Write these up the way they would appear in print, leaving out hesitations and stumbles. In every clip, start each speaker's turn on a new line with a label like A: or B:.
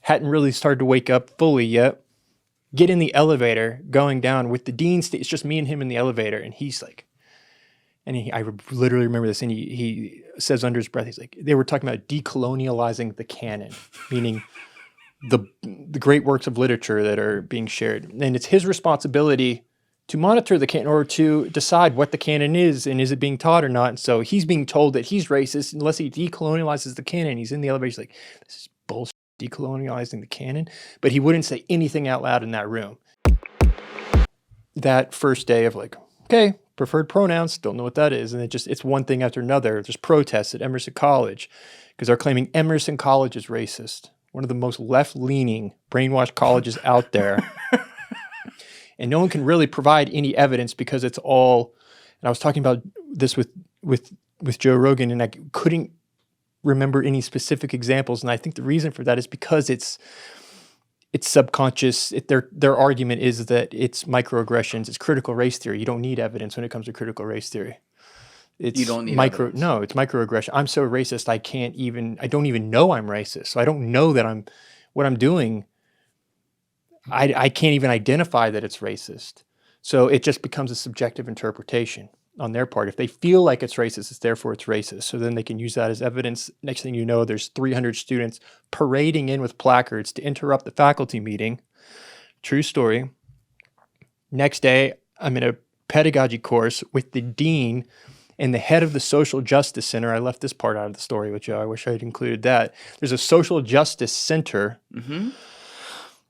A: hadn't really started to wake up fully yet. Get in the elevator going down with the dean. It's just me and him in the elevator. And he's like, I literally remember this. And he says under his breath, he's like, they were talking about decolonializing the canon, meaning the great works of literature that are being shared. And it's his responsibility to monitor the canon or to decide what the canon is and is it being taught or not. And so he's being told that he's racist unless he decolonializes the canon. He's in the elevator. He's like, this is bullshit, decolonializing the canon. But he wouldn't say anything out loud in that room. That first day of like, okay, preferred pronouns, don't know what that is. And it's one thing after another. There's protests at Emerson College because they're claiming Emerson College is racist. One of the most left-leaning, brainwashed colleges out there. And no one can really provide any evidence because it's all, and I was talking about this with Joe Rogan, and I couldn't remember any specific examples. And I think the reason for that is because it's subconscious. Their argument is that it's microaggressions, it's critical race theory. You don't need evidence when it comes to critical race theory.
B: You don't need evidence.
A: No, it's microaggression. I'm so racist, I don't even know I'm racist. So I don't know that what I'm doing, I can't even identify that it's racist. So it just becomes a subjective interpretation on their part. If they feel like it's racist, therefore it's racist. So then they can use that as evidence. Next thing you know, there's 300 students parading in with placards to interrupt the faculty meeting. True story. Next day, I'm in a pedagogy course with the dean and the head of the social justice center. I left this part out of the story with Joe. I wish I had included that. There's a social justice center. Mm-hmm.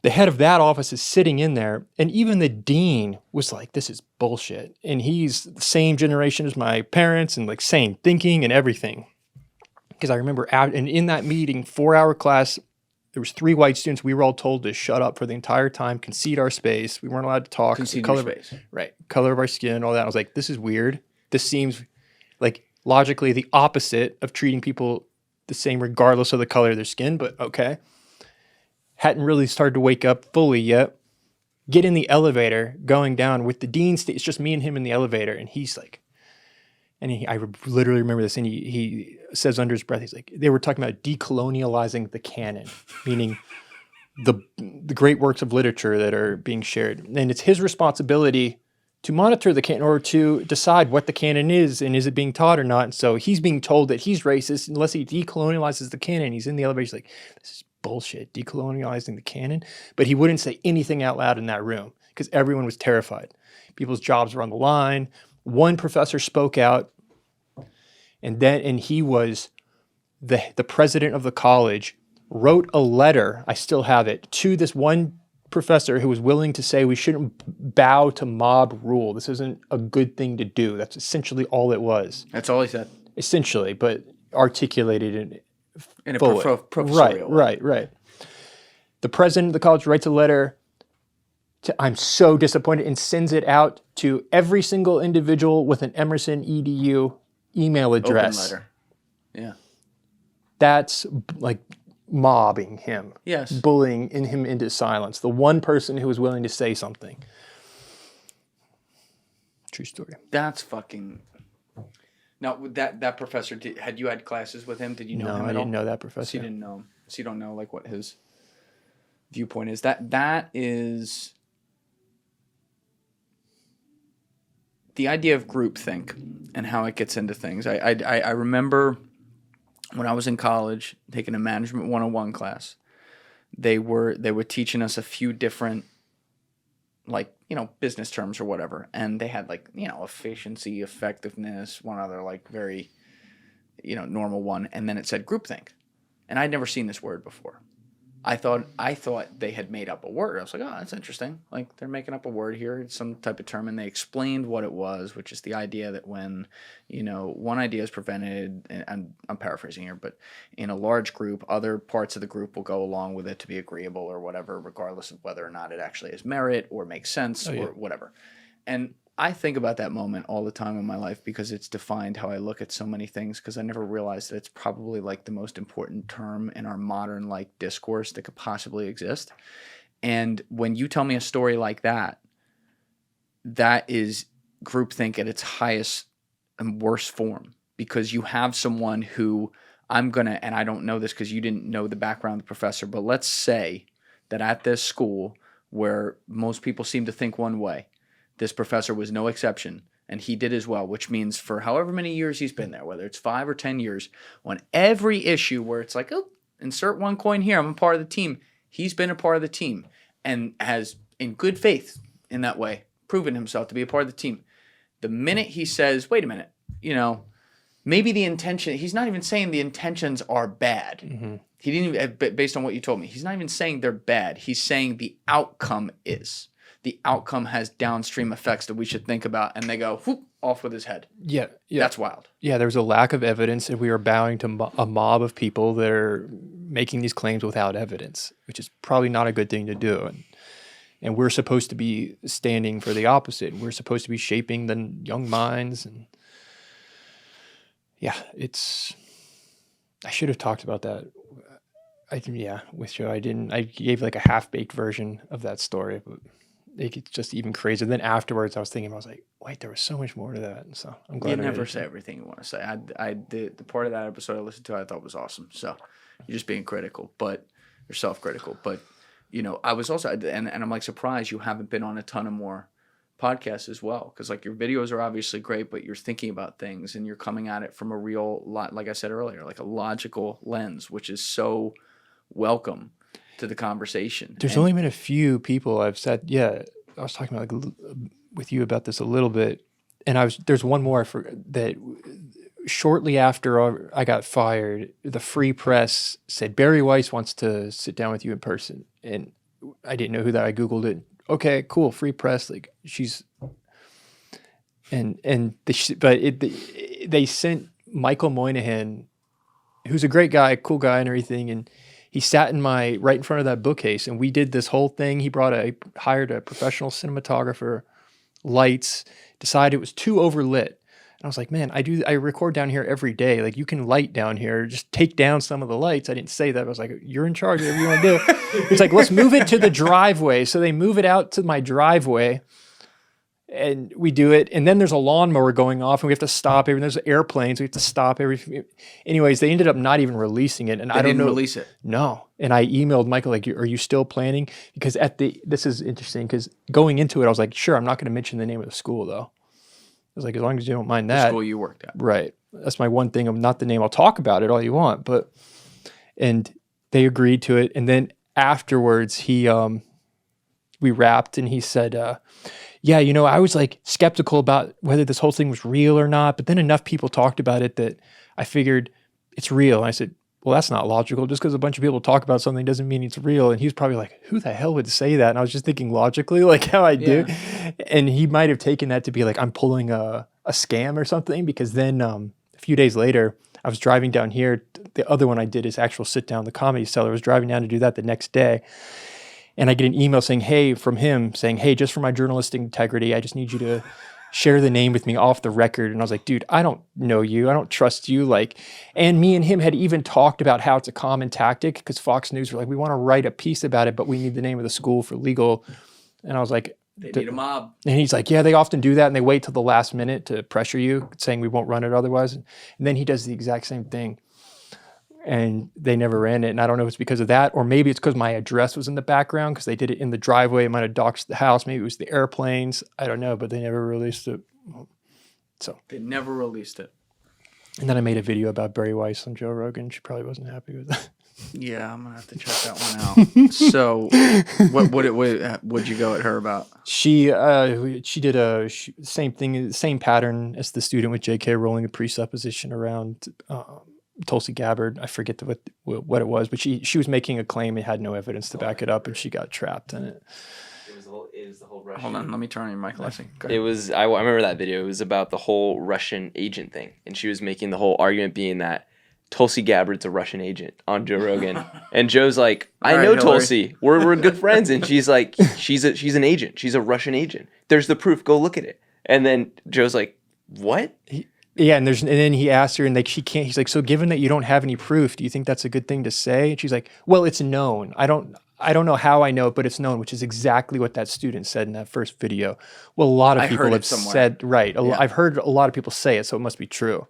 A: The head of that office is sitting in there, and even the dean was like, this is bullshit. And he's the same generation as my parents and like same thinking and everything. Because I remember and in that meeting, 4-hour class, there was 3 white students. We were all told to shut up for the entire time, concede our space. We weren't allowed to talk.
B: Concede your space.
A: Right. Color of our skin, all that. I was like, this is weird. This seems like logically the opposite of treating people the same regardless of the color of their skin, but okay. Hadn't really started to wake up fully yet. Get in the elevator going down with the dean. It's just me and him in the elevator. And he's like, I literally remember this. And he says under his breath, he's like, they were talking about decolonializing the canon, meaning the great works of literature that are being shared. And it's his responsibility to monitor the canon or to decide what the canon is and is it being taught or not. And so he's being told that he's racist unless he decolonializes the canon. He's in the elevator. He's like, this is bullshit, decolonializing the canon. But he wouldn't say anything out loud in that room because everyone was terrified. People's jobs were on the line. One professor spoke out, and he was the president of the college, wrote a letter, I still have it, to this one professor who was willing to say we shouldn't bow to mob rule. This isn't a good thing to do. That's essentially all it was.
B: That's all he said.
A: Essentially, but articulated
B: in a professorial way.
A: Right. The president of the college writes a letter to, I'm so disappointed, and sends it out to every single individual with an Emerson EDU email address.
B: Open letter. Yeah.
A: That's like mobbing him.
B: Yes.
A: Bullying him into silence. The one person who was willing to say something. True story.
B: That's fucking... Now, that professor, had you had classes with him? Did you know him at all?
A: No, I didn't know that professor.
B: So you didn't know him. So you don't know like what his viewpoint is. That is the idea of groupthink and how it gets into things. I remember when I was in college taking a management 101 class. They were teaching us a few different business terms or whatever. And they had efficiency, effectiveness, one other very, normal one. And then it said groupthink. And I'd never seen this word before. I thought they had made up a word. I was like, oh, that's interesting. Like they're making up a word here. It's some type of term. And they explained what it was, which is the idea that when, one idea is prevented, and I'm paraphrasing here, but in a large group, other parts of the group will go along with it to be agreeable or whatever, regardless of whether or not it actually has merit or makes sense or whatever. And I think about that moment all the time in my life because it's defined how I look at so many things, because I never realized that it's probably the most important term in our modern discourse that could possibly exist. And when you tell me a story like that, that is groupthink at its highest and worst form, because you have someone who and I don't know this because you didn't know the background of the professor, but let's say that at this school where most people seem to think one way, this professor was no exception, and he did as well, which means for however many years he's been there, whether it's 5 or 10 years, on every issue where it's like, oh, insert one coin here, I'm a part of the team, he's been a part of the team and has, in good faith in that way, proven himself to be a part of the team. The minute he says, wait a minute, maybe the intention, he's not even saying the intentions are bad.
A: Mm-hmm.
B: He didn't even, based on what you told me, he's not even saying they're bad. He's saying the outcome is. The outcome has downstream effects that we should think about, and they go, whoop, off with his head.
A: Yeah.
B: That's wild.
A: Yeah, there was a lack of evidence, and we are bowing to a mob of people that are making these claims without evidence, which is probably not a good thing to do. And we're supposed to be standing for the opposite. We're supposed to be shaping the young minds. And yeah, I should have talked about that. With Joe. I didn't. I gave like a half-baked version of that story, but it's just even crazier. Then afterwards, I was like, wait, there was so much more to that. And so I'm glad.
B: You never say everything you want to say. I did the part of that episode I listened to, I thought was awesome. So you're just being critical, but you're self-critical. But I was also, and I'm like surprised you haven't been on a ton of more podcasts as well, because like your videos are obviously great, but you're thinking about things and you're coming at it from a real lot, like I said earlier, like a logical lens, which is so welcome to the conversation.
A: There's only been a few people I've said, I was talking about with you about this a little bit, and there's one more that shortly after I got fired, the Free Press said Barry Weiss wants to sit down with you in person, and I didn't know who that. I Googled it. Okay, cool. Free Press, like she's, they sent Michael Moynihan, who's a great guy, cool guy, and everything, and he sat right in front of that bookcase, and we did this whole thing. He hired a professional cinematographer, lights, decided it was too overlit. And I was like, man, I record down here every day. Like, you can light down here, just take down some of the lights. I didn't say that. I was like, you're in charge, whatever you want to do. He's like, let's move it to the driveway. So they move it out to my driveway, and we do it. And then there's a lawnmower going off, and we have to stop everything. There's airplanes. We have to stop everything. Anyways, they ended up not even releasing it. And I don't know.
B: Release it.
A: No. And I emailed Michael, like, are you still planning? Because this is interesting, because going into it, I was like, sure, I'm not going to mention the name of the school, though. I was like, as long as you don't mind that.
B: The school you worked at.
A: Right. That's my one thing. Not the name. I'll talk about it all you want. And they agreed to it. And then afterwards, we wrapped, and he said, I was like skeptical about whether this whole thing was real or not. But then enough people talked about it that I figured it's real. And I said, well, that's not logical. Just because a bunch of people talk about something doesn't mean it's real. And he was probably like, who the hell would say that? And I was just thinking logically, like how I do. And he might have taken that to be like, I'm pulling a scam or something. Because then a few days later, I was driving down here. The other one I did is actual sit down, the Comedy Cellar. I was driving down to do that the next day. And I get an email from him saying, hey, just for my journalistic integrity, I just need you to share the name with me off the record. And I was like, dude, I don't know you. I don't trust you. Like, and me and him had even talked about how it's a common tactic, because Fox News were like, we want to write a piece about it, but we need the name of the school for legal. And I was like,
B: they need a mob.
A: And he's like, yeah, they often do that. And they wait till the last minute to pressure you, saying we won't run it otherwise. And then he does the exact same thing. And they never ran it. And I don't know if it's because of that, or maybe it's because my address was in the background, because they did it in the driveway. It might have doxed the house. Maybe it was the airplanes. I don't know, but they never released it. So
B: they never released it. And
A: then I made a video about Barry Weiss on Joe Rogan. She probably wasn't happy with that.
B: Yeah, I'm gonna have to check that one out. So, what'd you go at her about?
A: She did same thing, same pattern as the student with J.K. Rowling, a presupposition around Tulsi Gabbard. I forget what it was, but she was making a claim. It had no evidence to back it up, and she got trapped in it.
C: It was the whole Russian.
B: Hold on, let me turn on your mic.
C: It was. I remember that video. It was about the whole Russian agent thing, and she was making the whole argument being that Tulsi Gabbard's a Russian agent on Joe Rogan, and Joe's like, I know Hillary. Tulsi. We're good friends, and she's like, she's an agent. She's a Russian agent. There's the proof. Go look at it. And then Joe's like, what?
A: Yeah, and then he asked her, and like she can't. He's like, so given that you don't have any proof, do you think that's a good thing to say? And she's like, well, it's known. I don't know how I know it, but it's known, which is exactly what that student said in that first video. Well, a lot of people have said, right. Yeah. I've heard a lot of people say it, so it must be true.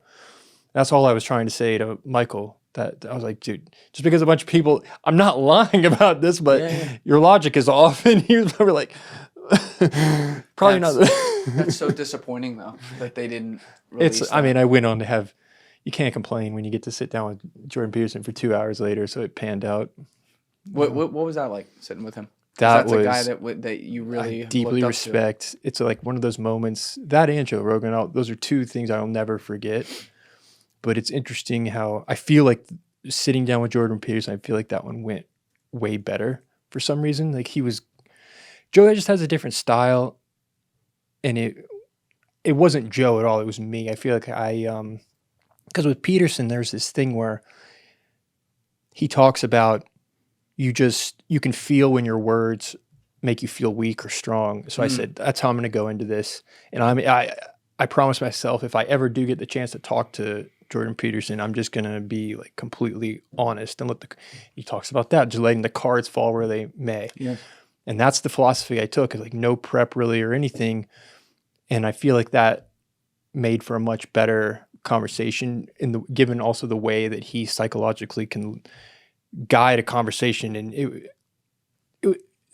A: That's all I was trying to say to Michael. That I was like, dude, just because a bunch of people, I'm not lying about this, but
B: Yeah.
A: your logic is off. And he was probably like, probably not.
B: That's so disappointing though that they didn't release
A: It's,
B: that.
A: I mean, I went on to have, you can't complain when you get to sit down with Jordan Peterson for 2 hours later. So it panned out.
B: What was that like sitting with him?
A: That
B: That's a guy
A: was,
B: that you really
A: I deeply
B: looked up
A: respect. It's like one of those moments, that and Joe Rogan, those are two things I'll never forget. But it's interesting how I feel like sitting down with Jordan Peterson, I feel like that one went way better for some reason. Like Joe just has a different style, and it wasn't Joe at all. It was me. I feel like because with Peterson, there's this thing where he talks about you can feel when your words make you feel weak or strong. So I said, that's how I'm going to go into this. And I promised myself if I ever do get the chance to talk to Jordan Peterson, I'm just going to be like completely honest and he talks about that, just letting the cards fall where they may.
B: Yeah. And
A: that's the philosophy I took, is like no prep really or anything. And I feel like that made for a much better conversation given also the way that he psychologically can guide a conversation. And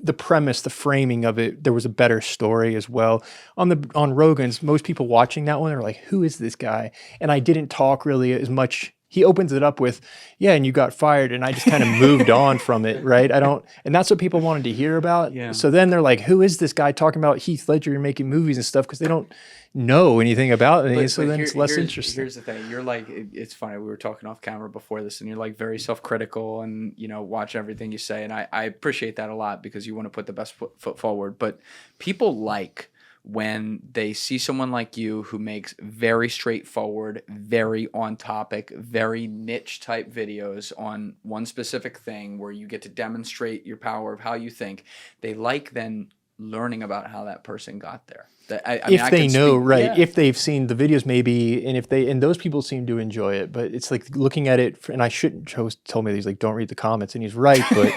A: the premise, the framing of it, there was a better story as well. On Rogan's, most people watching that one are like, who is this guy? And I didn't talk really as much. He opens it up with, yeah, and you got fired. And I just kind of moved on from it, right? And that's what people wanted to hear about.
B: Yeah.
A: So then they're like, who is this guy talking about Heath Ledger and making movies and stuff? Because they don't know anything about it. So then it's less interesting.
B: Here's the thing. You're like, it's funny. We were talking off camera before this, and you're like very self-critical and, watch everything you say. And I appreciate that a lot because you want to put the best foot forward. But people like when they see someone like you who makes very straightforward, very on topic, very niche type videos on one specific thing where you get to demonstrate your power of how you think. They like then learning about how that person got there.
A: If they've seen the videos maybe, and those people seem to enjoy it, but it's like looking at it, and I shouldn't, Joe told me, he's like, don't read the comments, and he's right, but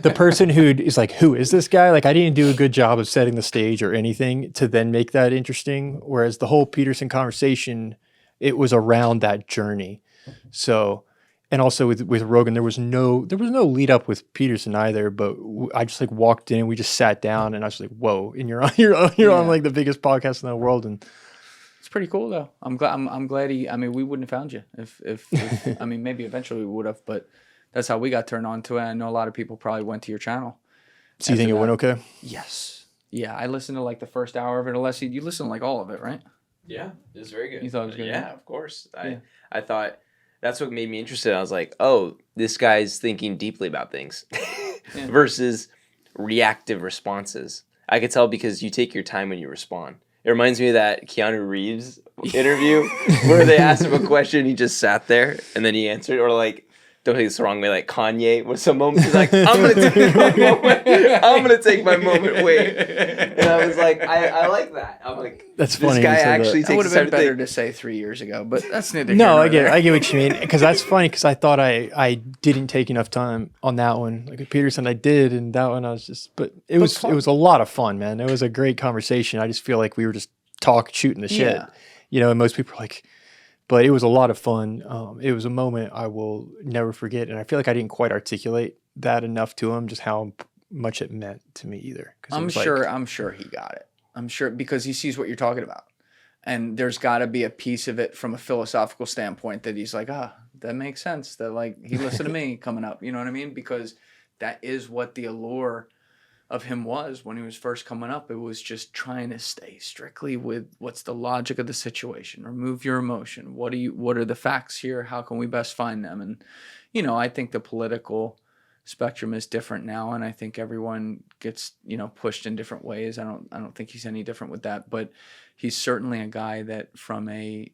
A: the person who is like, who is this guy? Like, I didn't do a good job of setting the stage or anything to then make that interesting, whereas the whole Peterson conversation, it was around that journey. So, and also with Rogan, there was no lead up with Peterson either. But I just like walked in, we just sat down, and I was like, "Whoa!" And you're on like the biggest podcast in the world, and
B: it's pretty cool though. I'm glad he. I mean, we wouldn't have found you if I mean, maybe eventually we would have, but that's how we got turned on to it. I know a lot of people probably went to your channel.
A: So you think it went okay?
B: Yes. Yeah, I listened to like the first hour of it. Unless you listened to like all of it, right?
C: Yeah, it was very good.
B: You thought it was good?
C: Yeah, of course. I thought. That's what made me interested. I was like, oh, this guy's thinking deeply about things versus reactive responses. I could tell because you take your time when you respond. It reminds me of that Keanu Reeves interview where they asked him a question, he just sat there, and then he answered. Or like, don't take this the wrong way, like Kanye was some moment, he's like, I'm going to take my moment. I'm going to take my moment. Wait. And I was like, I like that. I'm like,
A: that's funny.
B: This guy
A: actually
B: takes would have been better to say 3 years ago, but that's neither.
A: No, I get what you mean. Because that's funny, because I thought I didn't take enough time on that one. Like with Peterson, I did, and that one I was just, but it was a lot of fun, man. It was a great conversation. I just feel like we were just shooting the shit, and most people are like, but it was a lot of fun. It was a moment I will never forget. And I feel like I didn't quite articulate that enough to him, just how much it meant to me either.
B: I'm sure he got it. I'm sure because he sees what you're talking about. And there's got to be a piece of it from a philosophical standpoint that he's like, that makes sense. That like he listened to me coming up. You know what I mean? Because that is what the allure of him was when he was first coming up. It was just trying to stay strictly with what's the logic of the situation. Remove your emotion. What are the facts here? How can we best find them? And I think the political spectrum is different now, and I think everyone gets pushed in different ways. I don't think he's any different with that, but he's certainly a guy that from a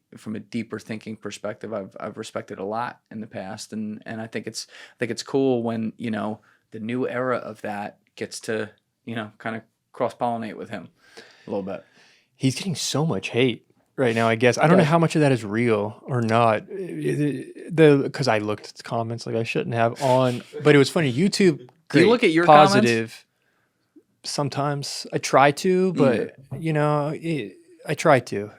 B: deeper thinking perspective I've respected a lot in the past, and I think it's cool when the new era of that gets to, kind of cross-pollinate with him a little bit.
A: He's getting so much hate right now, I guess. I don't know how much of that is real or not. Because I looked at the comments like I shouldn't have on, but it was funny. YouTube,
B: do you look at your
A: positive comments? Sometimes I try to, but I try to.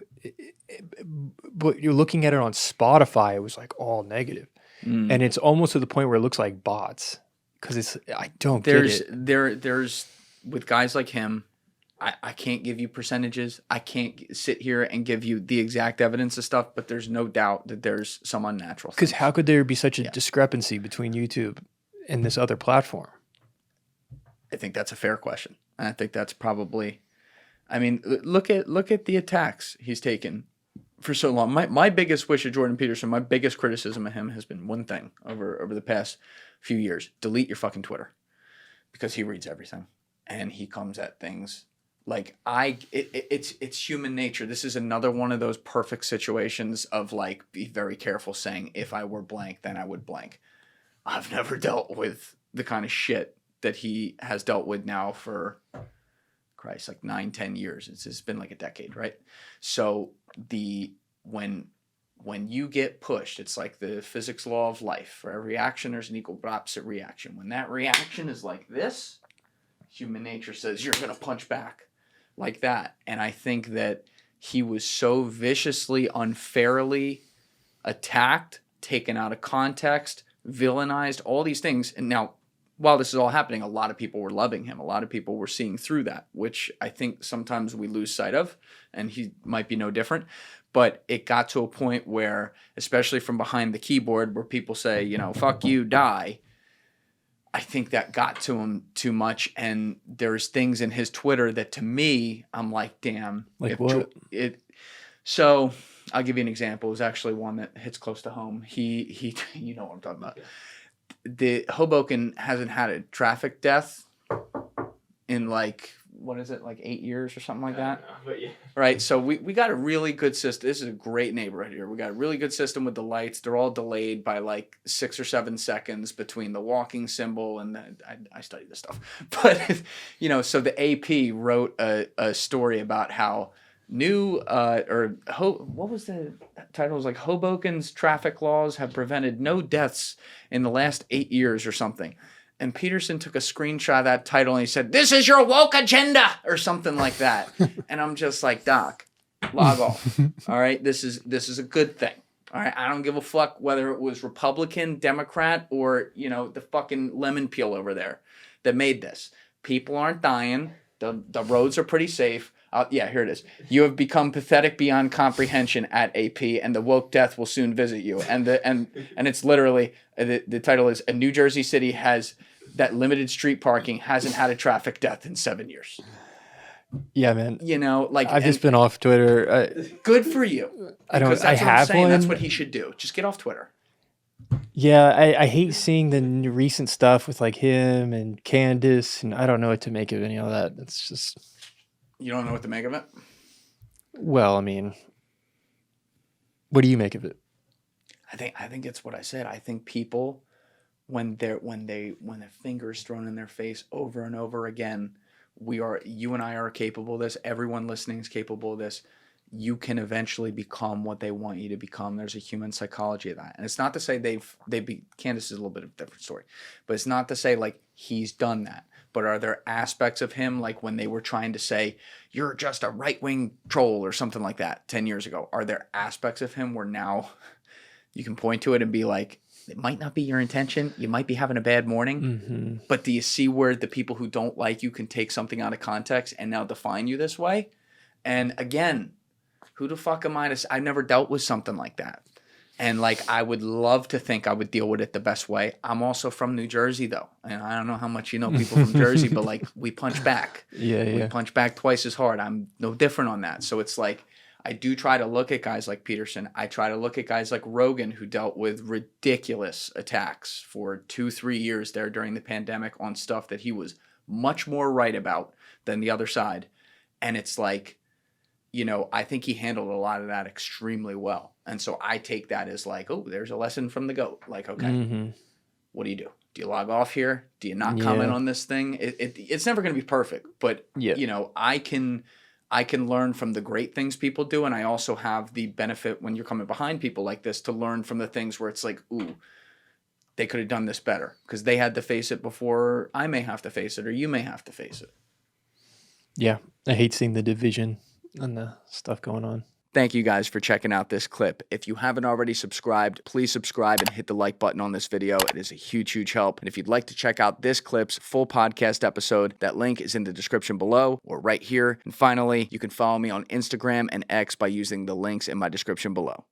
A: But you're looking at it on Spotify, it was like all negative. And it's almost to the point where it looks like bots because I don't get it.
B: There's with guys like him, I can't give you percentages. I can't sit here and give you the exact evidence of stuff, but there's no doubt that there's some unnatural
A: Because
B: things.
A: how could there be such a discrepancy between YouTube and this other platform?
B: I think that's a fair question. And I think that's probably, I mean, look at the attacks he's taken for so long. My biggest wish of Jordan Peterson, my biggest criticism of him has been one thing over the past few years: delete your fucking Twitter, because he reads everything and he comes at things like it's human nature. This is another one of those perfect situations of like, be very careful saying, if I were blank, then I would blank. I've never dealt with the kind of shit that he has dealt with now for Christ, like 9-10 years. It's been like a decade, right? So when you get pushed, it's like the physics law of life. For every action, there's an equal but opposite reaction. When that reaction is like this, human nature says you're going to punch back like that. And I think that he was so viciously, unfairly attacked, taken out of context, villainized, all these things. And now, while this is all happening, a lot of people were loving him. A lot of people were seeing through that, which I think sometimes we lose sight of, and he might be no different. But it got to a point where, especially from behind the keyboard, where people say, you know, fuck you, die. I think that got to him too much. And there's things in his Twitter that, to me, I'm like, damn.
A: Like what?
B: So I'll give you an example. It was actually one that hits close to home. He you know what I'm talking about. The Hoboken hasn't had a traffic death in like, what is it, like 8 years or something like that?
C: But yeah.
B: Right. So we got a really good system. This is a great neighborhood here. We got a really good system with the lights. They're all delayed by like 6 or 7 seconds between the walking symbol and I study this stuff. But, you know, so the AP wrote a story about how what was the title? It was like, Hoboken's traffic laws have prevented no deaths in the last 8 years or something. And Peterson took a screenshot of that title and he said, "This is your woke agenda," or something like that. And I'm just like, Doc, log off. All right. This is a good thing. All right. I don't give a fuck whether it was Republican, Democrat, or, you know, the fucking lemon peel over there that made this. People aren't dying. The roads are pretty safe. Yeah, here it is. "You have become pathetic beyond comprehension at AP, and the woke death will soon visit you." And it's literally, the title is, "A New Jersey city has that limited street parking hasn't had a traffic death in 7 years."
A: Yeah, man.
B: You know, like,
A: I've just been off Twitter.
B: good for you.
A: I don't.
B: Because
A: I
B: that's what I'm
A: have
B: saying.
A: one.
B: That's what he should do. Just get off Twitter.
A: Yeah, I hate seeing the recent stuff with like him and Candace, and I don't know what to make of any of that. It's just.
B: You don't know what to make of it?
A: Well, I mean, what do you make of it?
B: I think it's what I said. I think people, when a finger is thrown in their face over and over again, you and I are capable of this. Everyone listening is capable of this. You can eventually become what they want you to become. There's a human psychology of that. And it's not to say Candace is a little bit of a different story, but it's not to say like he's done that. But are there aspects of him, like when they were trying to say, "You're just a right-wing troll," or something like that 10 years ago? Are there aspects of him where now you can point to it and be like, it might not be your intention. You might be having a bad morning.
A: Mm-hmm.
B: But do you see where the people who don't like you can take something out of context and now define you this way? And again, who the fuck am I to say? I've never dealt with something like that. And like, I would love to think I would deal with it the best way. I'm also from New Jersey, though. And I don't know how much you know people from Jersey, but like, we punch back. We punch back twice as hard. I'm no different on that. So it's like, I do try to look at guys like Peterson. I try to look at guys like Rogan, who dealt with ridiculous attacks for 2-3 years there during the pandemic on stuff that he was much more right about than the other side. And it's like, you know, I think he handled a lot of that extremely well. And so I take that as like, oh, there's a lesson from the GOAT. Like, okay, what do? Do you log off here? Do you not comment on this thing? It's never going to be perfect. But, you know, I can learn from the great things people do. And I also have the benefit when you're coming behind people like this to learn from the things where it's like, ooh, they could have done this better because they had to face it before I may have to face it or you may have to face it.
A: Yeah, I hate seeing the division and the stuff going on.
B: Thank you guys for checking out this clip. If you haven't already subscribed, please subscribe and hit the like button on this video. It is a huge, huge help. And if you'd like to check out this clip's full podcast episode, that link is in the description below or right here. And finally, you can follow me on Instagram and X by using the links in my description below.